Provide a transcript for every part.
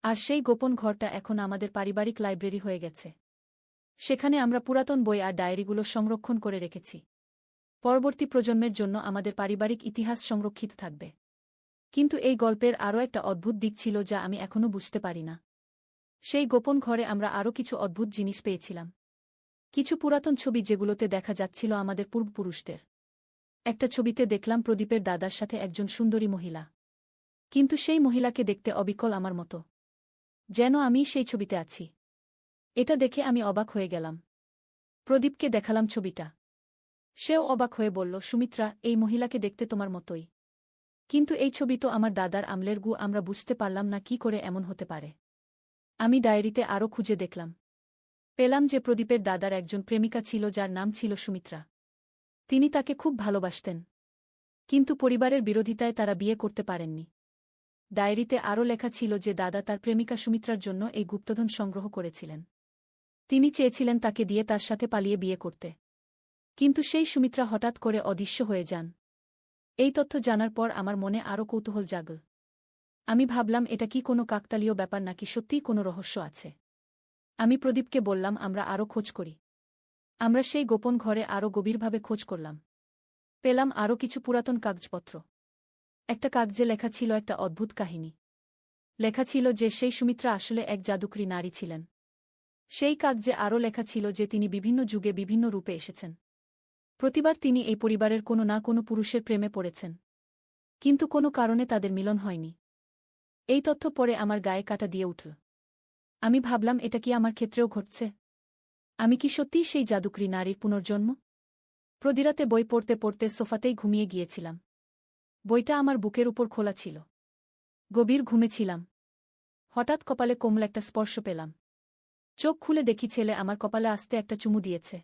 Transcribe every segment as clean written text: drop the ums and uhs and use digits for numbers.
আর সেই গোপন ঘরটা এখন আমাদের পারিবারিক লাইব্রেরি হয়ে গেছে। সেখানে আমরা পুরাতন বই আর ডায়েরিগুলো সংরক্ষণ করে রেখেছি। পরবর্তী প্রজন্মের জন্য আমাদের পারিবারিক ইতিহাস সংরক্ষিত থাকবে। কিন্তু এই গল্পের আরও একটা অদ্ভুত দিক ছিল যা আমি এখনও বুঝতে পারি না। সেই গোপন ঘরে আমরা আরও কিছু অদ্ভুত জিনিস পেয়েছিলাম। কিছু পুরাতন ছবি যেগুলোতে দেখা যাচ্ছিল আমাদের পূর্বপুরুষদের। একটা ছবিতে দেখলাম প্রদীপের দাদার সাথে একজন সুন্দরী মহিলা। কিন্তু সেই মহিলাকে দেখতে অবিকল আমার মতো, যেন আমি সেই ছবিতে আছি। এটা দেখে আমি অবাক হয়ে গেলাম। প্রদীপকে দেখালাম ছবিটা। সেও অবাক হয়ে বলল, সুমিত্রা, এই মহিলাকে দেখতে তোমার মতোই। কিন্তু এই ছবি তো আমার দাদার আমলের গু। আমরা বুঝতে পারলাম না কি করে এমন হতে পারে। আমি ডায়েরিতে আরও খুঁজে দেখলাম। পেলাম যে প্রদীপের দাদার একজন প্রেমিকা ছিল যার নাম ছিল সুমিত্রা। তিনি তাকে খুব ভালোবাসতেন। কিন্তু পরিবারের বিরোধিতায় তারা বিয়ে করতে পারেননি। ডায়েরিতে আরও লেখা ছিল যে দাদা তার প্রেমিকা সুমিত্রার জন্য এই গুপ্তধন সংগ্রহ করেছিলেন। তিনি চেয়েছিলেন তাকে দিয়ে তার সাথে পালিয়ে বিয়ে করতে। কিন্তু সেই সুমিত্রা হঠাৎ করে অদৃশ্য হয়ে যান। এই তথ্য জানার পর আমার মনে আরও কৌতূহল জাগল। আমি ভাবলাম, এটা কি কোনো কাকতালীয় ব্যাপার নাকি সত্যিই কোনো রহস্য আছে। আমি প্রদীপকে বললাম, আমরা আরও খোঁজ করি। আমরা সেই গোপন ঘরে আরও গভীরভাবে খোঁজ করলাম। পেলাম আরও কিছু পুরাতন কাগজপত্র। একটা কাগজে লেখা ছিল একটা অদ্ভুত কাহিনী। লেখা ছিল যে সেই সুমিত্রা আসলে এক জাদুকরী নারী ছিলেন। সেই কাগজে আরও লেখা ছিল যে তিনি বিভিন্ন যুগে বিভিন্ন রূপে এসেছেন। প্রতিবার তিনি এই পরিবারের কোনো না কোনো পুরুষের প্রেমে পড়েছেন। কিন্তু কোনো কারণে তাদের মিলন হয়নি। এই তথ্য পড়ে আমার গায়ে কাঁটা দিয়ে উঠল। আমি ভাবলাম, এটা কি আমার ক্ষেত্রেও ঘটছে? আমি কি সত্যিই সেই জাদুকরী নারীর পুনর্জন্ম? প্রতিরাতে বই পড়তে পড়তে সোফাতেই ঘুমিয়ে গিয়েছিলাম। বইটা আমার বুকের উপর খোলা ছিল। গভীর ঘুমেছিলাম। হঠাৎ কপালে কোমল একটা স্পর্শ পেলাম। চোখ খুলে দেখি ছেলে আমার কপালে আস্তে একটা চুমু দিয়েছে।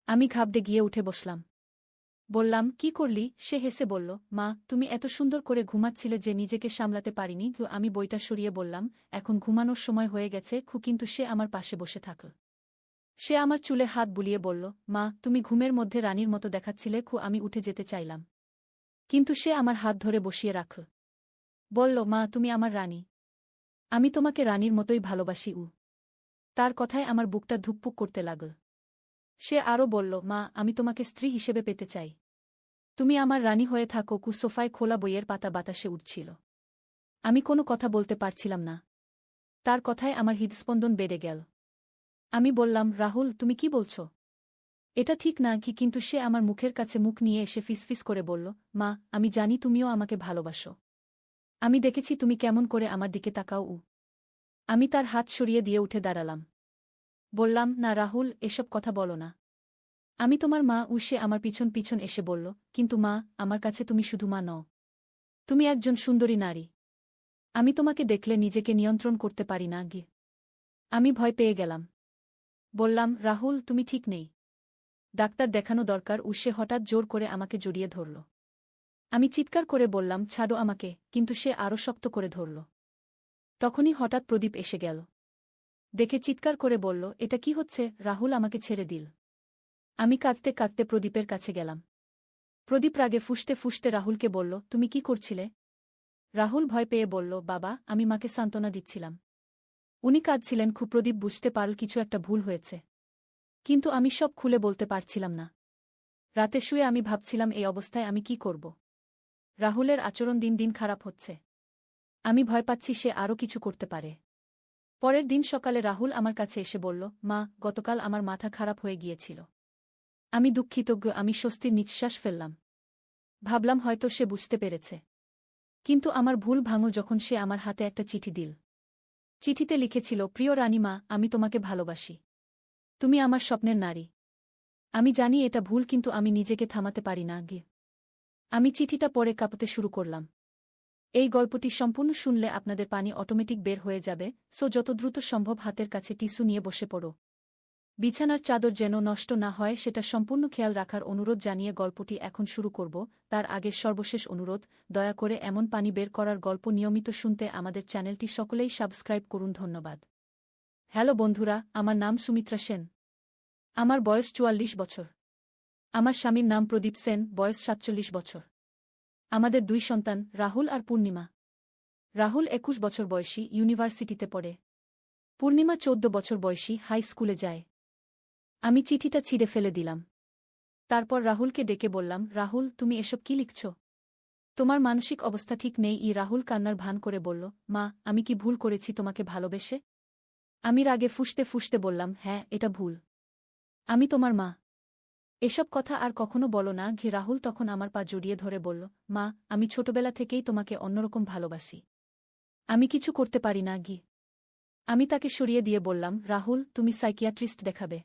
আমি ঘাবড়ে গিয়ে উঠে বসলাম। বললাম, কি করলি? সে হেসে বলল, মা, তুমি এত সুন্দর করে ঘুমাচ্ছিলে যে নিজেকে সামলাতে পারিনি। আমি বইটা সরিয়ে বললাম, এখন ঘুমানোর সময় হয়ে গেছে। কিন্তু সে আমার পাশে বসে থাকল। সে আমার চুলে হাত বুলিয়ে বলল, মা, তুমি ঘুমের মধ্যে রানীর মতো দেখাচ্ছিলে। আমি উঠে যেতে চাইলাম। কিন্তু সে আমার হাত ধরে বসিয়ে রাখল। বলল, মা, তুমি আমার রানী। আমি তোমাকে রানীর মতোই ভালোবাসি। তার কথায় আমার বুকটা ধুকপুক করতে লাগল। সে আরও বলল, মা, আমি তোমাকে স্ত্রী হিসেবে পেতে চাই। তুমি আমার রানী হয়ে থাকো। সোফায় খোলা বইয়ের পাতা বাতাসে উঠছিল। আমি কোনো কথা বলতে পারছিলাম না। তার কথায় আমার হৃদস্পন্দন বেড়ে গেল। আমি বললাম, রাহুল, তুমি কি বলছ? এটা ঠিক না কি? কিন্তু সে আমার মুখের কাছে মুখ নিয়ে এসে ফিসফিস করে বলল, মা, আমি জানি তুমিও আমাকে ভালোবাসো। আমি দেখেছি তুমি কেমন করে আমার দিকে তাকাও। আমি তার হাত সরিয়ে দিয়ে উঠে দাঁড়ালাম। বললাম, না রাহুল, এসব কথা বলো না। আমি তোমার মা। সে আমার পিছন পিছন এসে বলল, কিন্তু মা, আমার কাছে তুমি শুধু মা নও। তুমি একজন সুন্দরী নারী। আমি তোমাকে দেখলে নিজেকে নিয়ন্ত্রণ করতে পারি না। আমি ভয় পেয়ে গেলাম। বললাম, রাহুল, তুমি ঠিক নেই। ডাক্তার দেখানো দরকার। সে হঠাৎ জোর করে আমাকে জড়িয়ে ধরল। আমি চিৎকার করে বললাম, ছাড়ো আমাকে। কিন্তু সে আরও শক্ত করে ধরল। তখনই হঠাৎ প্রদীপ এসে গেল। দেখে চিৎকার করে বলল, এটা কি হচ্ছে? রাহুল আমাকে ছেড়ে দিল। আমি কাঁদতে কাঁদতে প্রদীপের কাছে গেলাম। প্রদীপ রাগে ফুঁসতে ফুঁসতে রাহুলকে বলল, তুমি কি করছিলে? রাহুল ভয় পেয়ে বলল, বাবা, আমি মাকে সান্ত্বনা দিচ্ছিলাম। উনি কাঁদছিলেন খুব। প্রদীপ বুঝতে পারল কিছু একটা ভুল হয়েছে। কিন্তু আমি সব খুলে বলতে পারছিলাম না। রাতে শুয়ে আমি ভাবছিলাম, এই অবস্থায় আমি কি করব। রাহুলের আচরণ দিন দিন খারাপ হচ্ছে। আমি ভয় পাচ্ছি সে আরও কিছু করতে পারে। পরের দিন সকালে রাহুল আমার কাছে এসে বলল, মা, গতকাল আমার মাথা খারাপ হয়ে গিয়েছিল। আমি দুঃখিত। আমি স্বস্তির নিঃশ্বাস ফেললাম। ভাবলাম হয়তো সে বুঝতে পেরেছে। কিন্তু আমার ভুল ভাঙল যখন সে আমার হাতে একটা চিঠি দিল। চিঠিতে লিখেছিল, প্রিয় রানীমা, আমি তোমাকে ভালোবাসি। তুমি আমার স্বপ্নের নারী। আমি জানি এটা ভুল, কিন্তু আমি নিজেকে থামাতে পারি না। আমি চিঠিটা পড়ে কাঁপতে শুরু করলাম। এই গল্পটি সম্পূর্ণ শুনলে আপনাদের পানি অটোমেটিক বের হয়ে যাবে। যত দ্রুত সম্ভব হাতের কাছে টিস্যু নিয়ে বসে পড়ো। বিছানার চাদর যেন নষ্ট না হয় সেটা সম্পূর্ণ খেয়াল রাখার অনুরোধ জানিয়ে গল্পটি এখন শুরু করব। তার আগের সর্বশেষ অনুরোধ, দয়া করে এমন পানি বের করার গল্প নিয়মিত শুনতে আমাদের চ্যানেলটি সকলেই সাবস্ক্রাইব করুন। ধন্যবাদ। হ্যালো বন্ধুরা, আমার নাম সুমিত্রা সেন। আমার বয়স ৪৪ বছর। আমার স্বামীর নাম প্রদীপ সেন, বয়স ৪৭ বছর। আমাদের ২ সন্তান, রাহুল আর পূর্ণিমা। রাহুল ২১ বছর বয়সী, ইউনিভার্সিটিতে পড়ে। পূর্ণিমা ১৪ বছর বয়সী, হাই স্কুলে যায়। আমি চিঠিটা ছিঁড়ে ফেলে দিলাম। তারপর রাহুলকে ডেকে বললাম, রাহুল, তুমি এসব কি লিখছ? তোমার মানসিক অবস্থা ঠিক নেই। রাহুল কান্নার ভান করে বলল, মা, আমি কি ভুল করেছি তোমাকে ভালোবেসে? আমি রাগে ফুঁসতে ফুঁসতে বললাম, হ্যাঁ, এটা ভুল। আমি তোমার মা। এসব কথা আর কখনো বলো না। রাহুল তখন আমার পা জড়িয়ে ধরে বলল, মা, আমি ছোটবেলা থেকেই তোমাকে অন্যরকম ভালোবাসি। আমি কিছু করতে পারি না। আমি তাকে সরিয়ে দিয়ে বললাম, রাহুল, তুমি সাইকিয়াট্রিস্ট দেখাবে।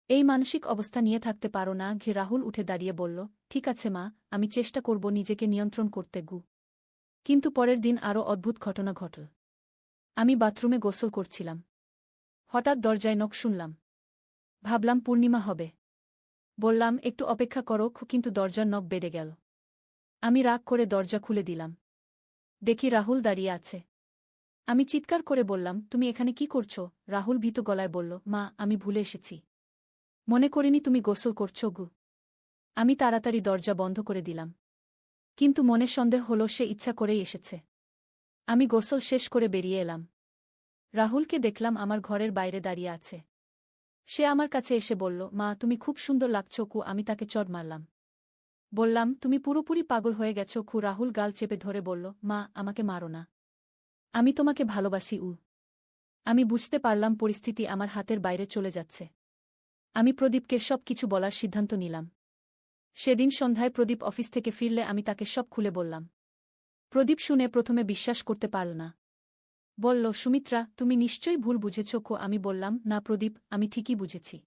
এই মানসিক অবস্থা নিয়ে থাকতে পারো না। রাহুল উঠে দাঁড়িয়ে বলল, ঠিক আছে মা, আমি চেষ্টা করব নিজেকে নিয়ন্ত্রণ করতে। কিন্তু পরের দিন আরও অদ্ভুত ঘটনা ঘটল। আমি বাথরুমে গোসল করছিলাম। হঠাৎ দরজায় নক শুনলাম। ভাবলাম পূর্ণিমা হবে। বললাম, একটু অপেক্ষা করো। কিন্তু দরজার নক বেড়ে গেল। আমি রাগ করে দরজা খুলে দিলাম। দেখি রাহুল দাঁড়িয়ে আছে। আমি চিৎকার করে বললাম, তুমি এখানে কি করছো? রাহুল ভীত গলায় বলল, মা, আমি ভুলে এসেছি। মনে করিনি তুমি গোসল করছো। আমি তাড়াতাড়ি দরজা বন্ধ করে দিলাম। কিন্তু মনে সন্দেহ হলো সে ইচ্ছা করেই এসেছে। আমি গোসল শেষ করে বেরিয়ে এলাম। রাহুলকে দেখলাম আমার ঘরের বাইরে দাঁড়িয়ে আছে। সে আমার কাছে এসে বলল, মা, তুমি খুব সুন্দর লাগছ। আমি তাকে চড় মারলাম। বললাম, তুমি পুরোপুরি পাগল হয়ে গেছ। রাহুল গাল চেপে ধরে বলল, মা, আমাকে মারো না। আমি তোমাকে ভালোবাসি। আমি বুঝতে পারলাম পরিস্থিতি আমার হাতের বাইরে চলে যাচ্ছে। আমি প্রদীপকে সব কিছু বলার সিদ্ধান্ত নিলাম। সেদিন সন্ধ্যায় প্রদীপ অফিস থেকে ফিরলে আমি তাকে সব খুলে বললাম। প্রদীপ শুনে প্রথমে বিশ্বাস করতে পারল না। বলল, সুমিত্রা, তুমি নিশ্চয়ই ভুল বুঝেছ। আমি বললাম, না প্রদীপ, আমি ঠিকই বুঝেছি।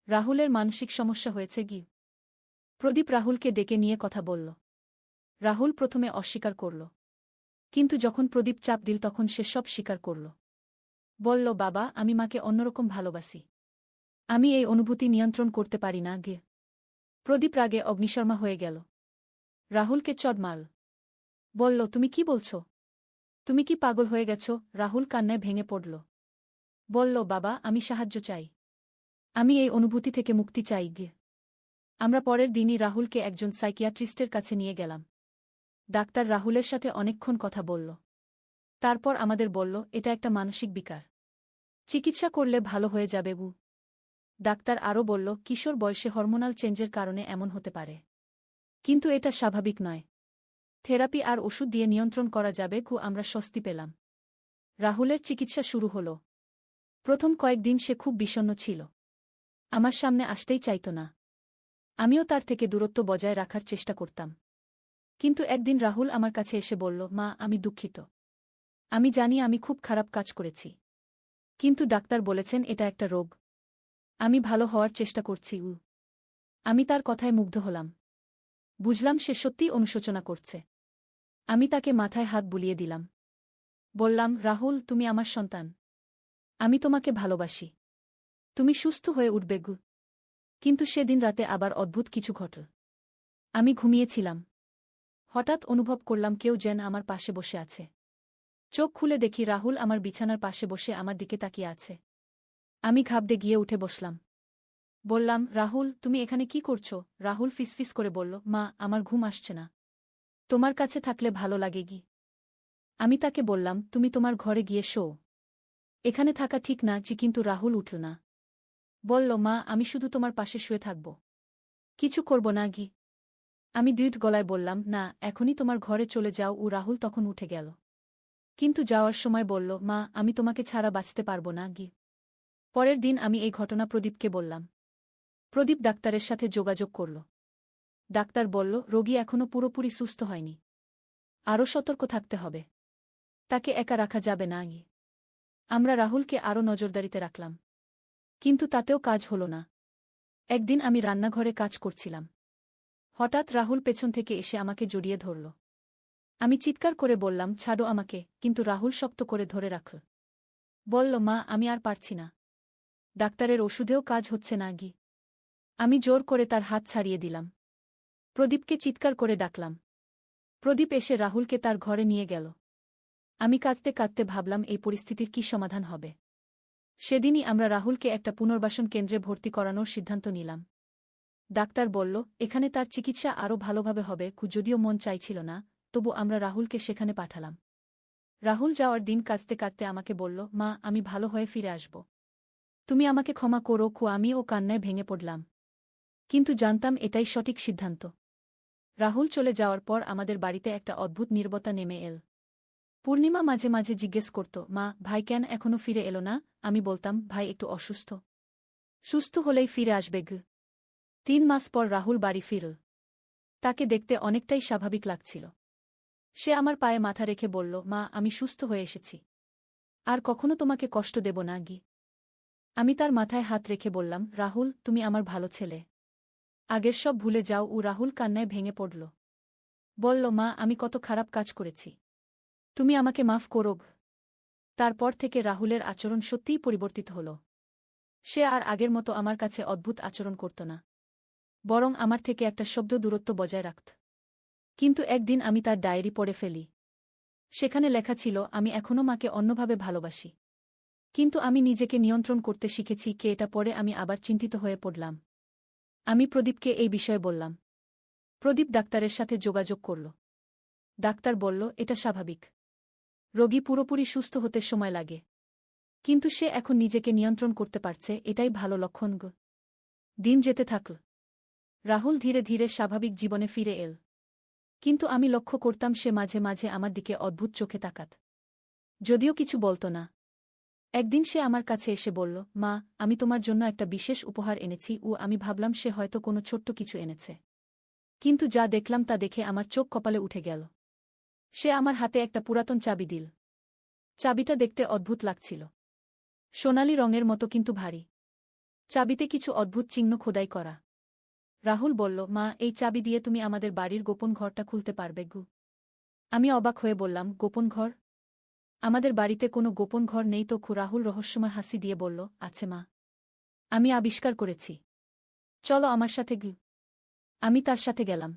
রাহুলের মানসিক সমস্যা হয়েছে। প্রদীপ রাহুলকে ডেকে নিয়ে কথা বলল। রাহুল প্রথমে অস্বীকার করল। কিন্তু যখন প্রদীপ চাপ দিল তখন সে সব স্বীকার করল। বলল, বাবা, আমি মাকে অন্যরকম ভালোবাসি। আমি এই অনুভূতি নিয়ন্ত্রণ করতে পারি না। প্রদীপ রাগে অগ্নিশর্মা হয়ে গেল। রাহুলকে চড় মারল। বলল, তুমি কি বলছ? তুমি কি পাগল হয়ে গেছ? রাহুল কান্নায় ভেঙে পড়ল। বলল, বাবা, আমি সাহায্য চাই। আমি এই অনুভূতি থেকে মুক্তি চাই। আমরা পরের দিনই রাহুলকে একজন সাইকিয়াট্রিস্টের কাছে নিয়ে গেলাম। ডাক্তার রাহুলের সাথে অনেকক্ষণ কথা বলল। তারপর আমাদের বলল, এটা একটা মানসিক বিকার। চিকিৎসা করলে ভালো হয়ে যাবে। ডাক্তার আরও বলল, কিশোর বয়সে হরমোনাল চেঞ্জের কারণে এমন হতে পারে। কিন্তু এটা স্বাভাবিক নয়। থেরাপি আর ওষুধ দিয়ে নিয়ন্ত্রণ করা যাবে। আমরা স্বস্তি পেলাম। রাহুলের চিকিৎসা শুরু হল। প্রথম কয়েকদিন সে খুব বিষণ্ণ ছিল। আমার সামনে আসতেই চাইত না। আমিও তার থেকে দূরত্ব বজায় রাখার চেষ্টা করতাম। কিন্তু একদিন রাহুল আমার কাছে এসে বলল, মা, আমি দুঃখিত। আমি জানি আমি খুব খারাপ কাজ করেছি। কিন্তু ডাক্তার বলেছেন এটা একটা রোগ। আমি ভালো হওয়ার চেষ্টা করছি। আমি তার কথায় মুগ্ধ হলাম। বুঝলাম সে সত্যিই অনুশোচনা করছে। আমি তাকে মাথায় হাত বুলিয়ে দিলাম। বললাম, রাহুল, তুমি আমার সন্তান। আমি তোমাকে ভালোবাসি। তুমি সুস্থ হয়ে উঠবে। কিন্তু সেদিন রাতে আবার অদ্ভুত কিছু ঘটল। আমি ঘুমিয়েছিলাম। হঠাৎ অনুভব করলাম কেউ যেন আমার পাশে বসে আছে। চোখ খুলে দেখি রাহুল আমার বিছানার পাশে বসে আমার দিকে তাকিয়ে আছে। আমি ঘাবড়ে গিয়ে উঠে বসলাম। বললাম, রাহুল, তুমি এখানে কি করছো? রাহুল ফিসফিস করে বলল, মা, আমার ঘুম আসছে না। তোমার কাছে থাকলে ভালো লাগে। আমি তাকে বললাম, তুমি তোমার ঘরে গিয়ে শো। এখানে থাকা ঠিক না। কিন্তু রাহুল উঠল না। বলল, মা, আমি শুধু তোমার পাশে শুয়ে থাকব। কিছু করব না। আমি দৃঢ় গলায় বললাম, না, এখনই তোমার ঘরে চলে যাও। রাহুল তখন উঠে গেল। কিন্তু যাওয়ার সময় বলল, মা, আমি তোমাকে ছাড়া বাঁচতে পারব না। পরের দিন আমি এই ঘটনা প্রদীপকে বললাম। প্রদীপ ডাক্তারের সাথে যোগাযোগ করল। ডাক্তার বলল, রোগী এখনও পুরোপুরি সুস্থ হয়নি। আরও সতর্ক থাকতে হবে। তাকে একা রাখা যাবে না। আমরা রাহুলকে আরও নজরদারিতে রাখলাম। কিন্তু তাতেও কাজ হল না। একদিন আমি রান্নাঘরে কাজ করছিলাম। হঠাৎ রাহুল পেছন থেকে এসে আমাকে জড়িয়ে ধরল। আমি চিৎকার করে বললাম, ছাড়ো আমাকে। কিন্তু রাহুল শক্ত করে ধরে রাখল। বলল, মা, আমি আর পারছি না। ডাক্তারের ওষুধেও কাজ হচ্ছে না। আমি জোর করে তার হাত ছাড়িয়ে দিলাম। প্রদীপকে চিৎকার করে ডাকলাম। প্রদীপ এসে রাহুলকে তার ঘরে নিয়ে গেল। আমি কাঁদতে কাঁদতে ভাবলাম এই পরিস্থিতির কি সমাধান হবে। সেদিনই আমরা রাহুলকে একটা পুনর্বাসন কেন্দ্রে ভর্তি করানোর সিদ্ধান্ত নিলাম। ডাক্তার বলল, এখানে তার চিকিৎসা আরও ভালোভাবে হবে। যদিও মন চাইছিল না, তবু আমরা রাহুলকে সেখানে পাঠালাম। রাহুল যাওয়ার দিন কাঁদতে কাঁদতে আমাকে বলল, মা, আমি ভালো হয়ে ফিরে আসব। তুমি আমাকে ক্ষমা করো। আমিও কান্নায় ভেঙে পড়লাম। কিন্তু জানতাম এটাই সঠিক সিদ্ধান্ত। রাহুল চলে যাওয়ার পর আমাদের বাড়িতে একটা অদ্ভুত নীরবতা নেমে এল। পূর্ণিমা মাঝে মাঝে জিজ্ঞেস করত, মা, ভাই কেন এখনো ফিরে এলো না? আমি বলতাম, ভাই একটু অসুস্থ। সুস্থ হলেই ফিরে আসবে। 3 মাস পর রাহুল বাড়ি ফিরল। তাকে দেখতে অনেকটাই স্বাভাবিক লাগছিল। সে আমার পায়ে মাথা রেখে বলল, মা, আমি সুস্থ হয়ে এসেছি। আর কখনো তোমাকে কষ্ট দেব না। আমি তার মাথায় হাত রেখে বললাম, রাহুল, তুমি আমার ভালো ছেলে। আগের সব ভুলে যাও। রাহুল কান্নায় ভেঙে পড়ল। বলল, মা, আমি কত খারাপ কাজ করেছি। তুমি আমাকে মাফ করো। তারপর থেকে রাহুলের আচরণ সত্যিই পরিবর্তিত হল। সে আর আগের মতো আমার কাছে অদ্ভুত আচরণ করত না, বরং আমার থেকে একটা শব্দ দূরত্ব বজায় রাখত। কিন্তু একদিন আমি তার ডায়েরি পড়ে ফেলি। সেখানে লেখা ছিল, আমি এখনও মাকে অন্যভাবে ভালোবাসি, কিন্তু আমি নিজেকে নিয়ন্ত্রণ করতে শিখেছি। এটা পড়ে আমি আবার চিন্তিত হয়ে পড়লাম। আমি প্রদীপকে এই বিষয়ে বললাম। প্রদীপ ডাক্তারের সাথে যোগাযোগ করল। ডাক্তার বলল, এটা স্বাভাবিক। রোগী পুরোপুরি সুস্থ হতে সময় লাগে, কিন্তু সে এখন নিজেকে নিয়ন্ত্রণ করতে পারছে, এটাই ভালো লক্ষণ। দিন যেতে থাকল। রাহুল ধীরে ধীরে স্বাভাবিক জীবনে ফিরে এল। কিন্তু আমি লক্ষ্য করতাম সে মাঝে মাঝে আমার দিকে অদ্ভুত চোখে তাকাত, যদিও কিছু বলত না। একদিন সে আমার কাছে এসে বলল, মা, আমি তোমার জন্য একটা বিশেষ উপহার এনেছি। আমি ভাবলাম সে হয়তো কোনো ছোট্ট কিছু এনেছে, কিন্তু যা দেখলাম তা দেখে আমার চোখ কপালে উঠে গেল। সে আমার হাতে একটা পুরাতন চাবি দিল। চাবিটা দেখতে অদ্ভুত লাগছিল, সোনালি রঙের মতো কিন্তু ভারী। চাবিতে কিছু অদ্ভুত চিহ্ন খোদাই করা। রাহুল বলল, মা, এই চাবি দিয়ে তুমি আমাদের বাড়ির গোপন ঘরটা খুলতে পারবে। আমি অবাক হয়ে বললাম, গোপন ঘর? আমাদের বাড়িতে কোনো গোপন ঘর নেই তো। রাহুল রহস্যময় হাসি দিয়ে বলল, আছে মা, আমি আবিষ্কার করেছি। চলো আমার সাথে। আমি তার সাথে গেলাম।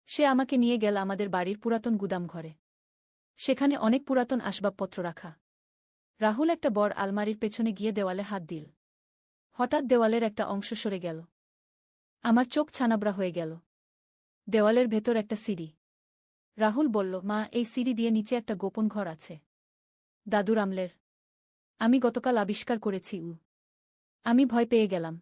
সে আমাকে নিয়ে গেল আমাদের বাড়ির পুরাতন গুদাম ঘরে। সেখানে অনেক পুরাতন আসবাবপত্র রাখা। রাহুল একটা বড় আলমারির পেছনে গিয়ে দেওয়ালে হাত দিল। হঠাৎ দেওয়ালের একটা অংশ সরে গেল। আমার চোখ ছানাবড়া হয়ে গেল। দেওয়ালের ভেতর একটা সিঁড়ি। রাহুল বলল, মা, এই সিঁড়ি দিয়ে নিচে একটা গোপন ঘর আছে, দাদুর আমলের। আমি গতকাল আবিষ্কার করেছি। আমি ভয় পেয়ে গেলাম।